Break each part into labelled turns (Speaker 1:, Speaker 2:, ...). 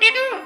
Speaker 1: दे दूं।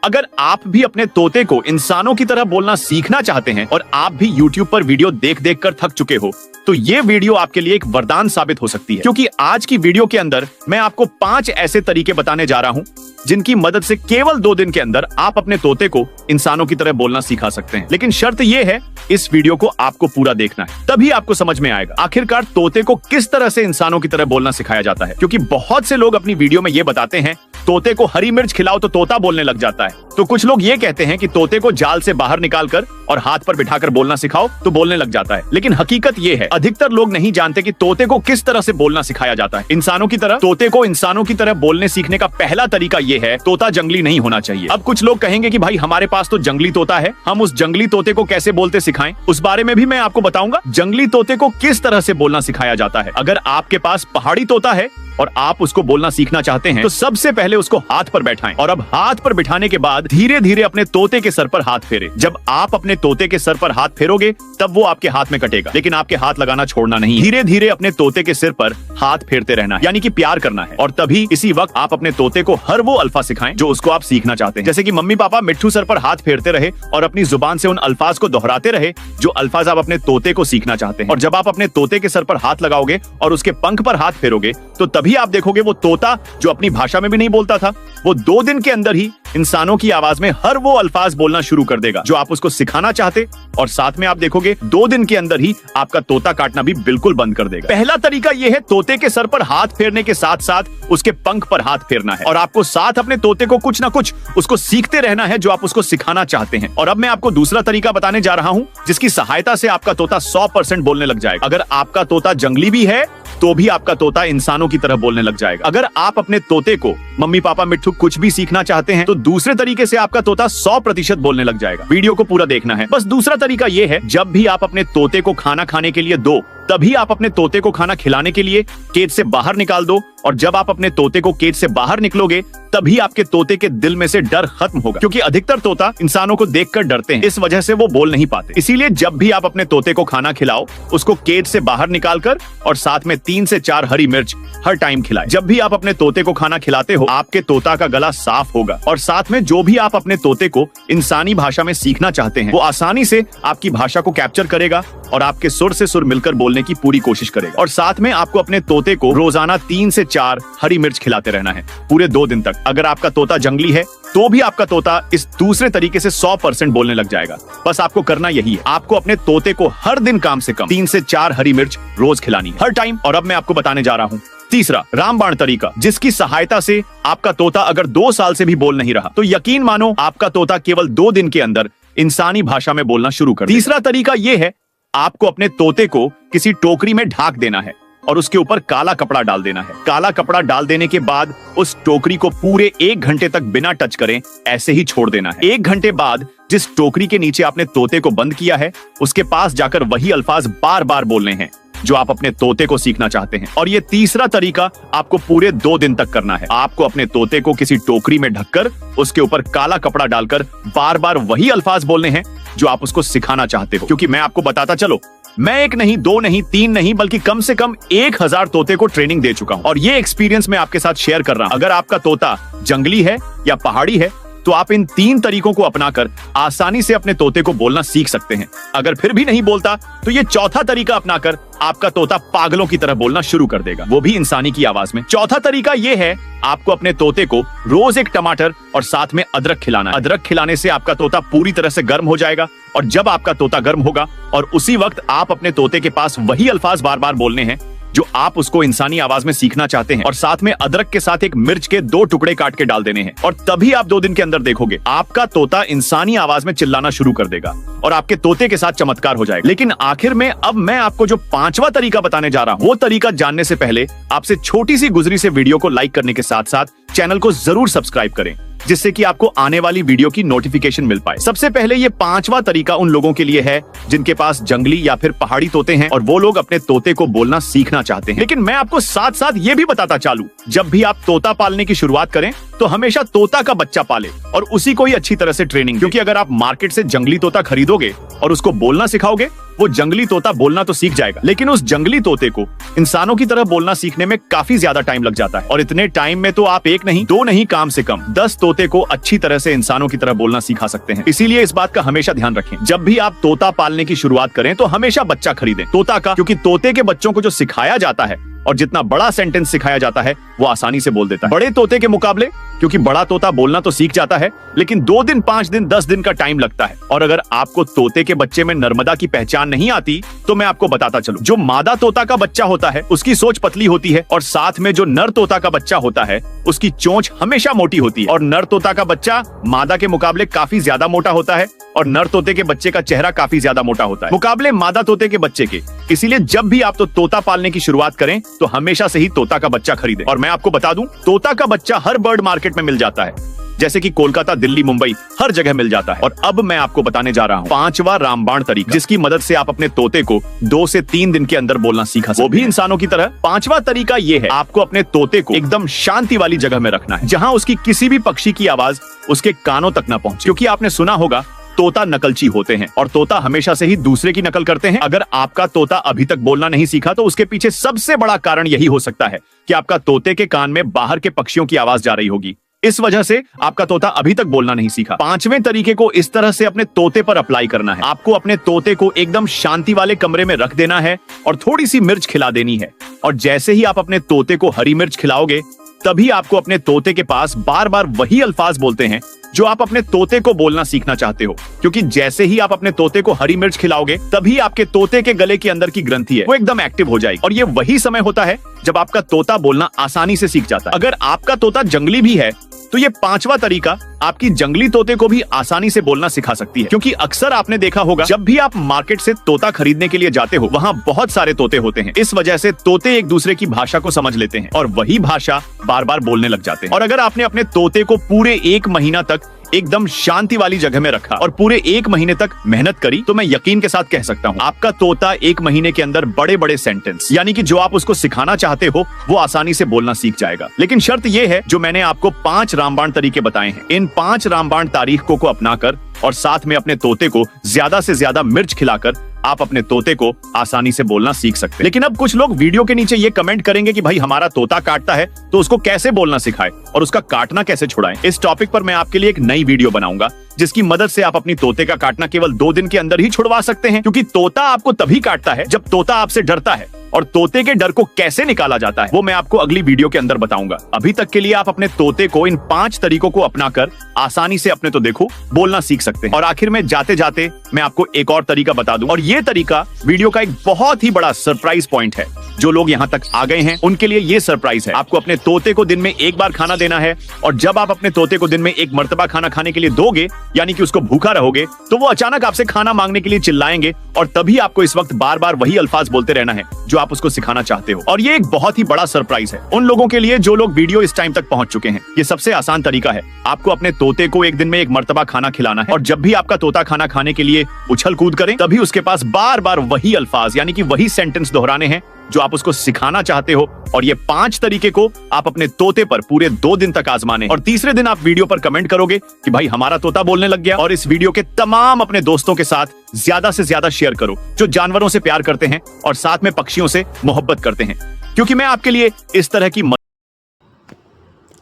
Speaker 2: अगर आप भी अपने तोते को इंसानों की तरह बोलना सीखना चाहते हैं और आप भी YouTube पर वीडियो देख देख कर थक चुके हो, तो ये वीडियो आपके लिए एक वरदान साबित हो सकती है, क्योंकि आज की वीडियो के अंदर मैं आपको 5 ऐसे तरीके बताने जा रहा हूं जिनकी मदद से केवल 2 दिन के अंदर आप अपने तोते को इंसानों की तरह बोलना सिखा सकते हैं। लेकिन शर्त यह है, इस वीडियो को आपको पूरा देखना है, तभी आपको समझ में आएगा आखिरकार तोते को किस तरह से इंसानों की तरह बोलना सिखाया जाता है। क्योंकि बहुत से लोग अपनी वीडियो में ये बताते हैं तोते को हरी मिर्च खिलाओ तो तोता बोलने लग जाता है। तो कुछ लोग ये कहते हैं कि तोते को जाल से बाहर निकालकर और हाथ पर बिठाकर बोलना सिखाओ तो बोलने लग जाता है। लेकिन हकीकत ये है, अधिकतर लोग नहीं जानते कि तोते को किस तरह से बोलना सिखाया जाता है इंसानों की तरह। तोते को इंसानों की तरह बोलने सीखने का पहला तरीका ये है, तोता जंगली नहीं होना चाहिए। अब कुछ लोग कहेंगे कि भाई हमारे पास तो जंगली तोता है, हम उस जंगली तोते को कैसे बोलते सिखाएं, उस बारे में भी मैं आपको बताऊंगा जंगली तोते को किस तरह से बोलना सिखाया जाता है। अगर आपके पास पहाड़ी तोता है और आप उसको बोलना सीखना चाहते हैं तो सबसे पहले उसको हाथ पर बैठाएं और अब हाथ पर बिठाने के बाद धीरे धीरे अपने तोते के सर पर हाथ फेरें। जब आप अपने तोते के सर पर हाथ फेरोगे तब वो आपके हाथ में कटेगा, लेकिन आपके हाथ लगाना छोड़ना नहीं है। धीरे धीरे अपने तोते के सिर पर हाथ फेरते रहना है, यानी कि प्यार करना है। और तभी इसी वक्त आप अपने तोते को हर वो अल्फाज सिखाएं जो उसको आप सीखना चाहते हैं। जैसे कि मम्मी पापा मिट्ठू सर पर हाथ फेरते रहे और अपनी जुबान से उन अल्फाज को दोहराते रहे जो अल्फाज आप अपने तोते को सीखना चाहते हैं। और जब आप अपने तोते के सर पर हाथ लगाओगे और उसके पंख पर हाथ फेरोगे तो तभी आप देखोगे वो तोता जो अपनी भाषा में भी नहीं बोलता था, वो 2 दिन के अंदर ही इंसानों की आवाज में हर वो अल्फाज बोलना शुरू कर देगा जो आप उसको सिखाना चाहते। और साथ में आप देखोगे 2 दिन के अंदर ही आपका तोता काटना भी बिल्कुल बंद कर देगा। पहला तरीका यह है, तोते के सर पर हाथ फेरने के साथ साथ उसके पंख पर हाथ फेरना है और आपको साथ अपने तोते को कुछ ना कुछ उसको सीखते रहना है जो आप उसको सिखाना चाहते हैं। और अब मैं आपको दूसरा तरीका बताने जा रहा हूं जिसकी सहायता से आपका तोता 100% बोलने लग जाएगा। अगर आपका तोता जंगली भी है तो भी आपका तोता इंसानों की तरह बोलने लग जाएगा। अगर आप अपने तोते को मम्मी पापा मिट्ठू कुछ भी सीखना चाहते हैं तो दूसरे तरीके से आपका तोता 100% बोलने लग जाएगा। वीडियो को पूरा देखना है। बस दूसरा तरीका यह है, जब भी आप अपने तोते को खाना खाने के लिए दो तभी आप अपने तोते को खाना खिलाने के लिए केज से बाहर निकाल दो। और जब आप अपने तोते को केज से बाहर निकलोगे तभी आपके तोते के दिल में से डर खत्म होगा, क्योंकि अधिकतर तोता इंसानों को देखकर डरते हैं, इस वजह से वो बोल नहीं पाते। इसीलिए जब भी आप अपने तोते को खाना खिलाओ उसको केज से बाहर निकालकर और साथ में 3 से 4 हरी मिर्च हर टाइम खिलाएं। जब भी आप अपने तोते को खाना खिलाते हो आपके तोता का गला साफ होगा और साथ में जो भी आप अपने तोते को इंसानी भाषा में सीखना चाहते हैं वो आसानी से आपकी भाषा को कैप्चर करेगा और आपके सुर से सुर मिलकर बोलने की पूरी कोशिश करेगा। और साथ में आपको अपने तोते को रोजाना 3 से 4 हरी मिर्च खिलाते रहना है पूरे 2 दिन तक। अगर आपका तोता जंगली है तो भी आपका तोता इस दूसरे तरीके से 100% बोलने लग जाएगा। बस आपको करना यही है, आपको अपने तोते को हर दिन कम से कम 3 से 4 हरी मिर्च रोज खिलानी है, हर टाइम। और अब मैं आपको बताने जा रहा हूँ तीसरा रामबाण तरीका, जिसकी सहायता से आपका तोता अगर 2 साल से भी बोल नहीं रहा तो यकीन मानो आपका तोता केवल 2 दिन के अंदर इंसानी भाषा में बोलना शुरू कर देगा। तीसरा तरीका यह है, आपको अपने तोते को किसी टोकरी में ढाक देना है और उसके ऊपर काला कपड़ा डाल देना है। काला कपड़ा डाल देने के बाद उस टोकरी को पूरे 1 घंटे तक बिना टच करें ऐसे ही छोड़ देना है। 1 घंटे बाद जिस टोकरी के नीचे आपने तोते को बंद किया है उसके पास जाकर वही अल्फाज बार बार बोलने हैं जो आप अपने तोते को सीखना चाहते हैं। और ये तीसरा तरीका आपको पूरे 2 दिन तक करना है। आपको अपने तोते को किसी टोकरी में ढककर उसके ऊपर काला कपड़ा डालकर बार बार वही अल्फाज बोलने हैं जो आप उसको सिखाना चाहते हो। क्योंकि मैं आपको बताता चलो, मैं 1 नहीं 2 नहीं 3 नहीं बल्कि कम से कम 1000 तोते को ट्रेनिंग दे चुका हूं और ये एक्सपीरियंस मैं आपके साथ शेयर कर रहा हूं। अगर आपका तोता जंगली है या पहाड़ी है तो आप इन 3 तरीकों को अपनाकर आसानी से अपने तोते को बोलना सीख सकते हैं। अगर फिर भी नहीं बोलता तो ये चौथा तरीका अपनाकर आपका तोता पागलों की तरह बोलना शुरू कर देगा, वो भी इंसानी की आवाज में। चौथा तरीका ये है, आपको अपने तोते को रोज 1 टमाटर और साथ में अदरक खिलाना है। अदरक खिलाने से आपका तोता पूरी तरह से गर्म हो जाएगा और जब आपका तोता गर्म होगा और उसी वक्त आप अपने तोते के पास वही अल्फाज बार बार बोलने हैं जो आप उसको इंसानी आवाज में सीखना चाहते हैं। और साथ में अदरक के साथ 1 मिर्च के 2 टुकड़े काट के डाल देने हैं और तभी आप 2 दिन के अंदर देखोगे आपका तोता इंसानी आवाज में चिल्लाना शुरू कर देगा और आपके तोते के साथ चमत्कार हो जाएगा। लेकिन आखिर में अब मैं आपको जो 5वां तरीका बताने जा रहा हूं वो तरीका जानने से पहले आपसे छोटी सी गुजरी से वीडियो को लाइक करने के साथ साथ चैनल को जरूर सब्सक्राइब करें जिससे कि आपको आने वाली वीडियो की नोटिफिकेशन मिल पाए। सबसे पहले ये 5वां तरीका उन लोगों के लिए है जिनके पास जंगली या फिर पहाड़ी तोते हैं और वो लोग अपने तोते को बोलना सीखना चाहते हैं। लेकिन मैं आपको साथ साथ ये भी बताता चालू, जब भी आप तोता पालने की शुरुआत करें तो हमेशा तोता का बच्चा पाले और उसी को ही अच्छी तरह से ट्रेनिंग, क्योंकि अगर आप मार्केट से जंगली तोता खरीदोगे और उसको बोलना सिखाओगे, वो जंगली तोता बोलना तो सीख जाएगा, लेकिन उस जंगली तोते को इंसानों की तरह बोलना सीखने में काफी ज्यादा टाइम लग जाता है। और इतने टाइम में तो आप एक नहीं, दो नहीं, कम से कम 10 तोते को अच्छी तरह से इंसानों की तरह बोलना सिखा सकते हैं। इसीलिए इस बात का हमेशा ध्यान रखें, जब भी आप तोता पालने की शुरुआत करें तो हमेशा बच्चा खरीदें तोता का, क्योंकि तोते के बच्चों को जो सिखाया जाता है और जितना बड़ा सेंटेंस सिखाया जाता है वो आसानी से बोल देता है बड़े तोते के मुकाबले, क्योंकि बड़ा तोता बोलना तो सीख जाता है लेकिन 2 दिन, 5 दिन, 10 दिन का टाइम लगता है। और अगर आपको तोते के बच्चे में नर्मदा की पहचान नहीं आती तो मैं आपको बताता चलूं, जो मादा तोता का बच्चा होता है उसकी सोच पतली होती है और साथ में जो नर तोता का बच्चा होता है उसकी चोंच हमेशा मोटी होती है। और नर तोता का बच्चा मादा के मुकाबले काफी ज्यादा मोटा होता है और नर तोते के बच्चे का चेहरा काफी ज्यादा मोटा होता है मुकाबले मादा तोते के बच्चे के। इसीलिए जब भी आप तो तोता पालने की शुरुआत करें तो हमेशा से ही तोता का बच्चा खरीदें। और मैं आपको बता दूं, तोता का बच्चा हर बर्ड मार्केट में मिल जाता है, जैसे कि कोलकाता, दिल्ली, मुंबई, हर जगह मिल जाता है। और अब मैं आपको बताने जा रहा हूँ 5वां रामबाण तरीका, जिसकी मदद से आप अपने तोते को 2 से 3 दिन के अंदर बोलना सीखा सकते हैं, वो भी इंसानों की तरह। 5वां तरीका ये है, आपको अपने तोते को एकदम शांति वाली जगह में रखना है, जहाँ उसकी किसी भी पक्षी की आवाज उसके कानों तक न पहुंचे, क्योंकि आपने सुना होगा तोता नकलची होते हैं और तोता हमेशा से ही दूसरे की नकल करते हैं। अगर आपका तोता अभी तक बोलना नहीं सीखा तो उसके पीछे सबसे बड़ा कारण यही हो सकता है कि आपका तोते के कान में बाहर के पक्षियों की आवाज जा रही होगी। इस वजह से आपका तोता अभी तक बोलना नहीं सीखा। 5वें तरीके को इस तरह से अपने तोते पर अप्लाई करना है। आपको अपने तोते को एकदम शांति वाले कमरे में रख देना है और थोड़ी सी मिर्च खिला देनी है। और जैसे ही आप अपने तोते को हरी मिर्च खिलाओगे तभी आपको अपने तोते के पास बार बार वही अल्फाज बोलते हैं जो आप अपने तोते को बोलना सीखना चाहते हो, क्योंकि जैसे ही आप अपने तोते को हरी मिर्च खिलाओगे तभी आपके तोते के गले के अंदर की ग्रंथि है वो एकदम एक्टिव हो जाएगी। और ये वही समय होता है जब आपका तोता बोलना आसानी से सीख जाता है। अगर आपका तोता जंगली भी है तो ये 5वां तरीका आपकी जंगली तोते को भी आसानी से बोलना सिखा सकती है, क्योंकि अक्सर आपने देखा होगा जब भी आप मार्केट से तोता खरीदने के लिए जाते हो वहाँ बहुत सारे तोते होते हैं। इस वजह से तोते एक दूसरे की भाषा को समझ लेते हैं और वही भाषा बार बार बोलने लग जाते हैं। और अगर आपने अपने तोते को पूरे 1 महीना तक एकदम शांति वाली जगह में रखा और पूरे 1 महीने तक मेहनत करी तो मैं यकीन के साथ कह सकता हूँ आपका तोता 1 महीने के अंदर बड़े बड़े सेंटेंस, यानी कि जो आप उसको सिखाना चाहते हो, वो आसानी से बोलना सीख जाएगा। लेकिन शर्त यह है, जो मैंने आपको 5 रामबाण तरीके बताए हैं, इन 5 रामबाण तारीखों को अपनाकर और साथ में अपने तोते को ज्यादा से ज्यादा मिर्च खिलाकर आप अपने तोते को आसानी से बोलना सीख सकते हैं। लेकिन अब कुछ लोग वीडियो के नीचे ये कमेंट करेंगे कि भाई हमारा तोता काटता है तो उसको कैसे बोलना सिखाएं और उसका काटना कैसे छुड़ाएं। इस टॉपिक पर मैं आपके लिए एक नई वीडियो बनाऊंगा जिसकी मदद से आप अपनी तोते का काटना केवल 2 दिन के अंदर ही छुड़वा सकते हैं, क्योंकि तोता आपको तभी काटता है जब तोता आपसे डरता है। और तोते के डर को कैसे निकाला जाता है वो मैं आपको अगली वीडियो के अंदर बताऊंगा। अभी तक के लिए आप अपने तोते को इन 5 तरीकों को अपनाकर आसानी से अपने तो देखो बोलना सीख सकते हैं। और आखिर में जाते जाते मैं आपको एक और तरीका बता दूं, और ये तरीका वीडियो का एक बहुत ही बड़ा सरप्राइज पॉइंट है। जो लोग यहाँ तक आ गए हैं उनके लिए ये सरप्राइज है। आपको अपने तोते को दिन में 1 बार खाना देना है, और जब आप अपने तोते को दिन में 1 मर्तबा खाना खाने के लिए दोगे, यानी कि उसको भूखा रहोगे, तो वो अचानक आपसे खाना मांगने के लिए चिल्लाएंगे और तभी आपको इस वक्त बार बार वही अल्फाज बोलते रहना है जो आप उसको सिखाना चाहते हो। और ये एक बहुत ही बड़ा सरप्राइज है उन लोगों के लिए जो लोग वीडियो इस टाइम तक पहुंच चुके हैं। ये सबसे आसान तरीका है। आपको अपने तोते को एक दिन में 1 मर्तबा खाना खिलाना है, और जब भी आपका तोता खाना खाने के लिए उछल कूद करे तभी उसके पास बार बार वही अल्फाज, यानी कि वही सेंटेंस दोहराने हैं जो आप उसको सिखाना चाहते हो। और ये 5 तरीके को आप अपने तोते पर पूरे 2 दिन तक आजमाने, और तीसरे दिन आप वीडियो पर कमेंट करोगे कि भाई हमारा तोता बोलने लग गया। और इस वीडियो के तमाम अपने दोस्तों के साथ ज्यादा से ज्यादा शेयर करो जो जानवरों से प्यार करते हैं और साथ में पक्षियों से मोहब्बत करते हैं, क्योंकि मैं आपके लिए इस तरह की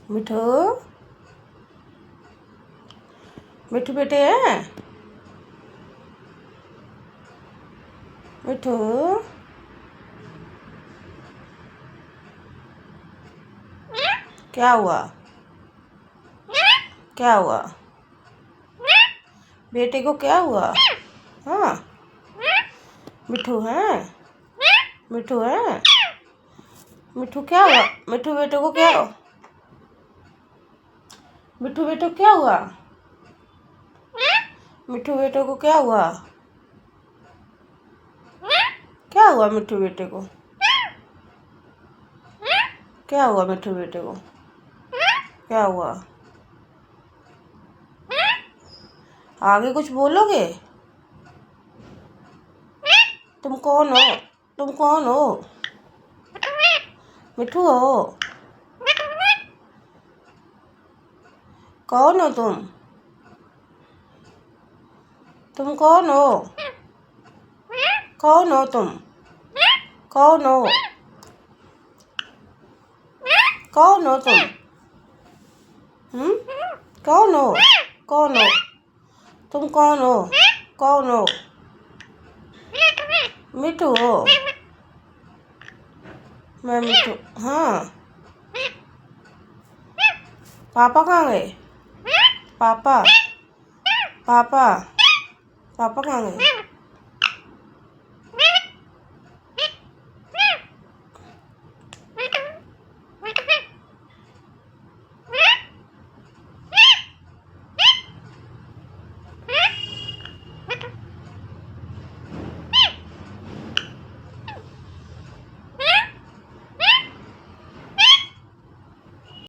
Speaker 1: मिठू मिठू बेटे है मिठू। क्या हुआ क्या हुआ बेटे को, क्या हुआ? हाँ मिठू है मिठू है मिठू, क्या हुआ मिठू बेटे को? क्या हुआ मिठू बेटे को? क्या हुआ मिठू बेटे को? क्या हुआ? क्या हुआ मिठू बेटे को? क्या हुआ मिठू बेटे को? क्या हुआ? आगे कुछ बोलोगे? तुम कौन हो? तुम कौन हो? मिठू हो? कौन हो तुम? तुम कौन हो? कौन हो तुम? कौन हो? कौन हो तुम? कौन हो? कौन हो? तुम कौन हो? कौन हो? मिठू हो? मैं मिठू। हाँ। पापा कहाँ गए? पापा पापा पापा कहाँ गए?